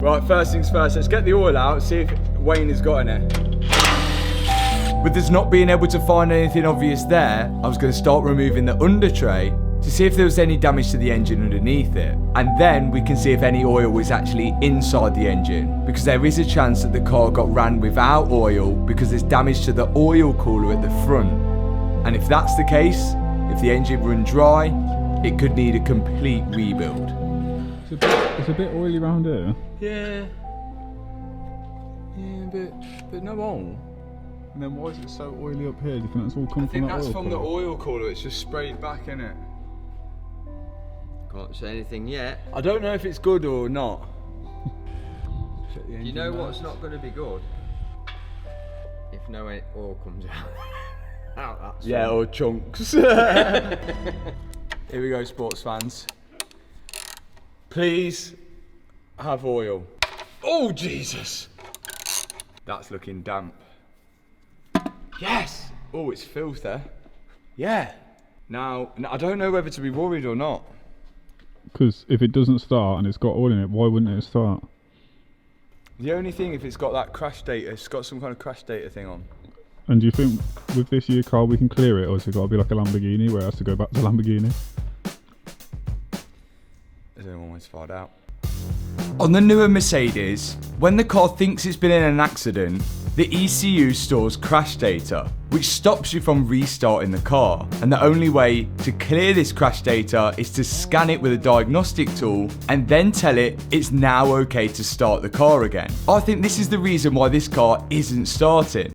Right, first things first, let's get the oil out, see if Wayne has got any. With us not being able to find anything obvious there, I was going to start removing the under tray to see if there was any damage to the engine underneath it. And then we can see if any oil was actually inside the engine, because there is a chance that the car got ran without oil because there's damage to the oil cooler at the front. And if that's the case, if the engine run dry, it could need a complete rebuild. It's a bit oily around here. Yeah, but no oil. And then why is it so oily up here? Do you think that's all come I from think that that's oil from cooler? the oil cooler, it's just sprayed back in it. Can't say anything yet. I don't know if it's good or not. You know what's not going to be good? If no oil comes out. Yeah, or chunks. Here we go, sports fans. Please have oil. Oh, Jesus! That's looking damp. Yes! Oh, it's filthy. Yeah. Now, I don't know whether to be worried or not. Because if it doesn't start and it's got oil in it, why wouldn't it start? The only thing, if it's got that crash data, it's got some kind of crash data thing on. And do you think with this year car we can clear it, or has it got to be like a Lamborghini where it has to go back to Lamborghini? There's only one way to find out. On the newer Mercedes, when the car thinks it's been in an accident, the ECU stores crash data, which stops you from restarting the car. And the only way to clear this crash data is to scan it with a diagnostic tool and then tell it it's now okay to start the car again. I think this is the reason why this car isn't starting.